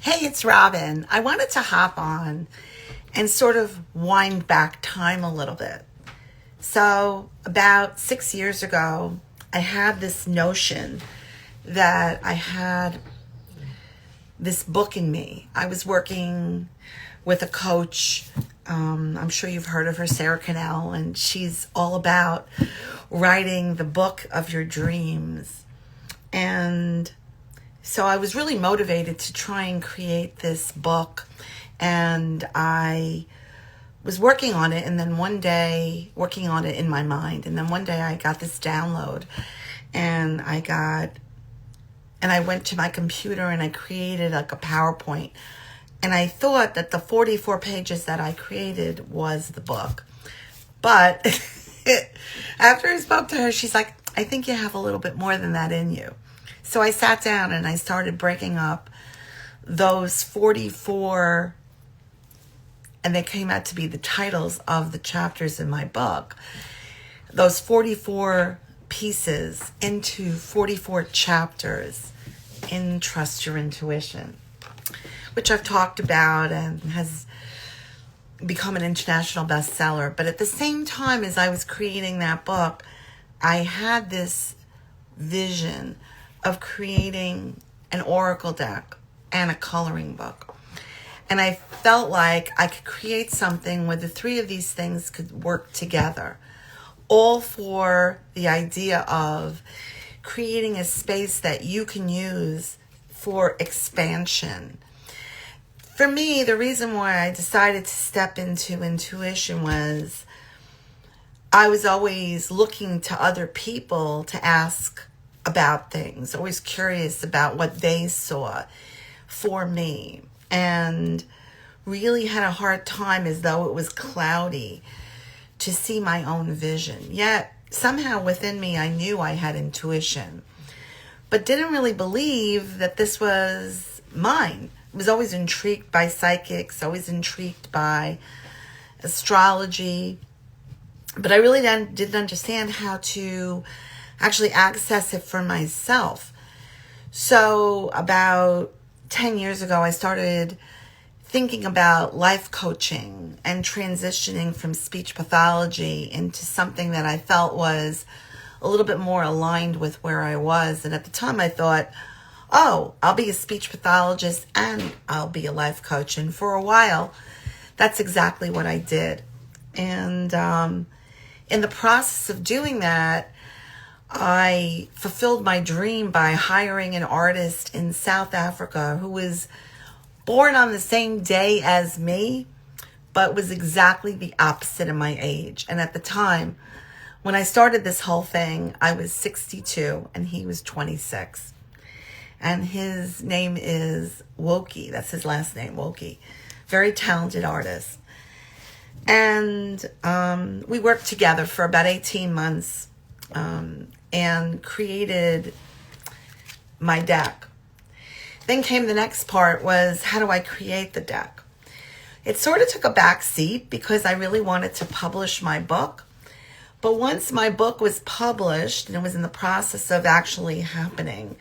Hey, it's Robin. I wanted to hop on and sort of wind back time a little bit. So, about 6 years ago, I had this notion that I had this book in me. I was working with a coach. I'm sure you've heard of her, Sarah Cannell, and she's all about writing the book of your dreams. And so I was really motivated to try and create this book, and I was working on it, and then one day, working on it in my mind, and then one day I got this download, and I went to my computer and I created like a PowerPoint, and I thought that the 44 pages that I created was the book. But after I spoke to her, she's like, I think you have a little bit more than that in you. So I sat down and I started breaking up those 44, and they came out to be the titles of the chapters in my book, those 44 pieces into 44 chapters in Trust Your Intuition, which I've talked about and has become an international bestseller. But at the same time as I was creating that book, I had this vision of creating an oracle deck and a coloring book. And I felt like I could create something where the three of these things could work together, all for the idea of creating a space that you can use for expansion. For me, the reason why I decided to step into intuition was I was always looking to other people to ask about things, always curious about what they saw for me, and really had a hard time, as though it was cloudy, to see my own vision. Yet somehow within me I knew I had intuition, but didn't really believe that this was mine. I was always intrigued by psychics, always intrigued by astrology, but I really didn't understand how to actually access it for myself. So about 10 years ago, I started thinking about life coaching and transitioning from speech pathology into something that I felt was a little bit more aligned with where I was. And at the time I thought, oh, I'll be a speech pathologist and I'll be a life coach. And for a while, that's exactly what I did. And in the process of doing that, I fulfilled my dream by hiring an artist in South Africa who was born on the same day as me, but was exactly the opposite of my age. And at the time, when I started this whole thing, I was 62 and he was 26. And his name is Woki. That's his last name, Woki. Very talented artist. And we worked together for about 18 months. And created my deck. Then came the next part, was how do I create the deck? It sort of took a back seat because I really wanted to publish my book. But once my book was published and it was in the process of actually happening,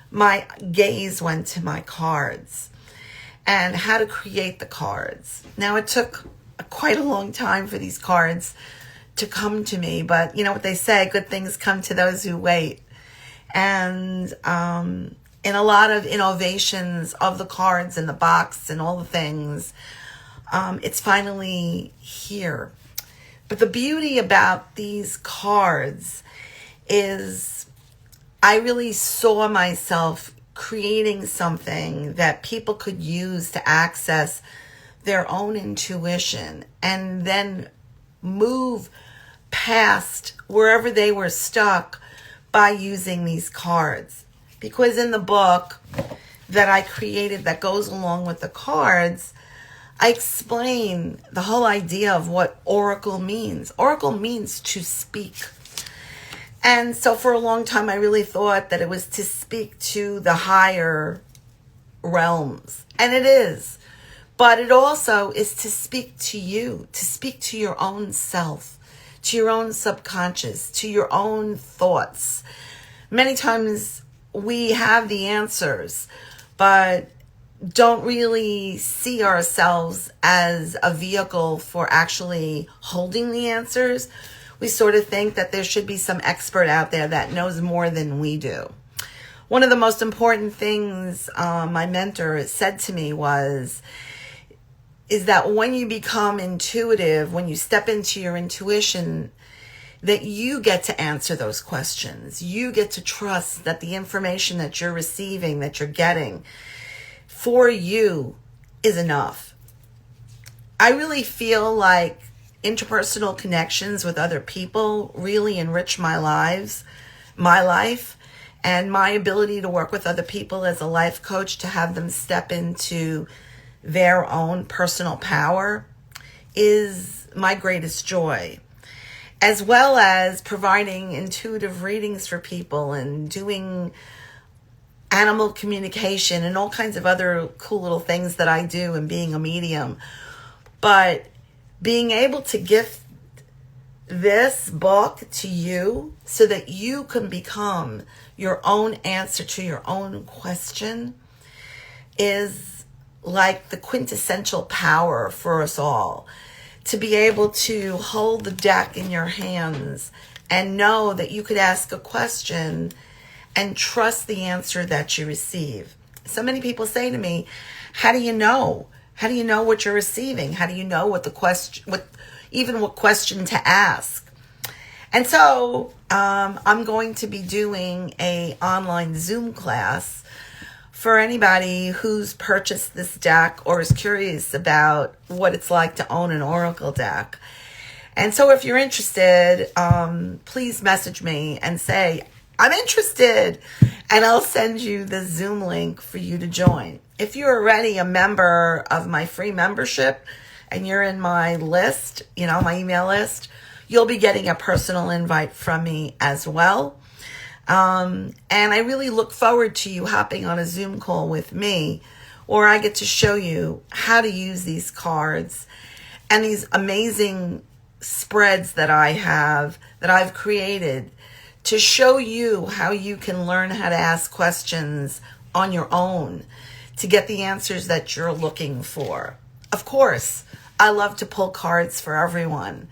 my gaze went to my cards and how to create the cards. Now, it took quite a long time for these cards to come to me, but you know what they say, good things come to those who wait. And in a lot of innovations of the cards and the box and all the things, it's finally here. But the beauty about these cards is I really saw myself creating something that people could use to access their own intuition and then move past wherever they were stuck by using these cards. Because in the book that I created that goes along with the cards, I explain the whole idea of what oracle means. Oracle means to speak. And so for a long time, I really thought that it was to speak to the higher realms. And it is. But it also is to speak to you, to speak to your own self, to your own subconscious, to your own thoughts. Many times we have the answers, but don't really see ourselves as a vehicle for actually holding the answers. We sort of think that there should be some expert out there that knows more than we do. One of the most important things my mentor said to me is that when you become intuitive, when you step into your intuition, that you get to answer those questions. You get to trust that the information that you're receiving, that you're getting for you is enough. I really feel like interpersonal connections with other people really enrich my life, and my ability to work with other people as a life coach, to have them step into their own personal power, is my greatest joy. As well as providing intuitive readings for people and doing animal communication and all kinds of other cool little things that I do, and being a medium. But being able to gift this book to you so that you can become your own answer to your own question is like the quintessential power for us all. To be able to hold the deck in your hands and know that you could ask a question and trust the answer that you receive. So many people say to me, how do you know? How do you know what you're receiving? How do you know what question to ask? And so I'm going to be doing an online Zoom class for anybody who's purchased this deck or is curious about what it's like to own an oracle deck. And so if you're interested, please message me and say, I'm interested, and I'll send you the Zoom link for you to join. If you're already a member of my free membership and you're in my list, my email list, you'll be getting a personal invite from me as well. And I really look forward to you hopping on a Zoom call with me, where I get to show you how to use these cards and these amazing spreads that I've created to show you how you can learn how to ask questions on your own to get the answers that you're looking for. Of course, I love to pull cards for everyone,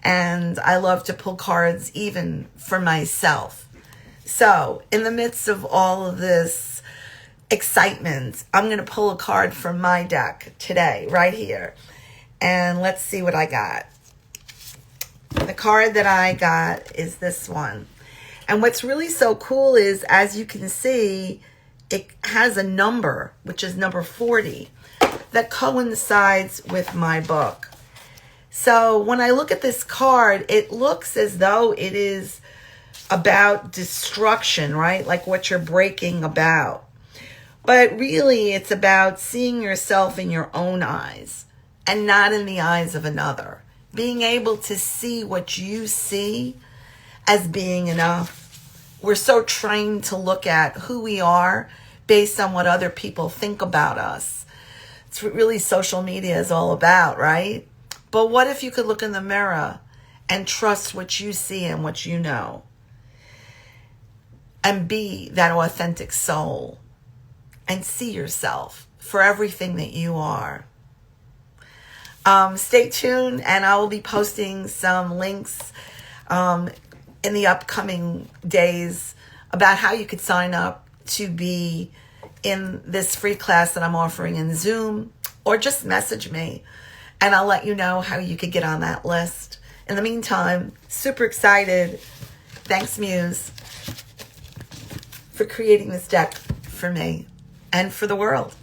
and I love to pull cards even for myself. So in the midst of all of this excitement, I'm going to pull a card from my deck today, right here. And let's see what I got. The card that I got is this one. And what's really so cool is, as you can see, it has a number, which is number 40, that coincides with my book. So when I look at this card, it looks as though it is about destruction, right? Like what you're breaking about. But really, it's about seeing yourself in your own eyes and not in the eyes of another. Being able to see what you see as being enough. We're so trained to look at who we are based on what other people think about us. It's what really social media is all about, right? But what if you could look in the mirror and trust what you see and what you know, and be that authentic soul and see yourself for everything that you are? Stay tuned, and I will be posting some links in the upcoming days about how you could sign up to be in this free class that I'm offering in Zoom, or just message me and I'll let you know how you could get on that list. In the meantime, super excited. Thanks, Muse, for creating this deck for me and for the world.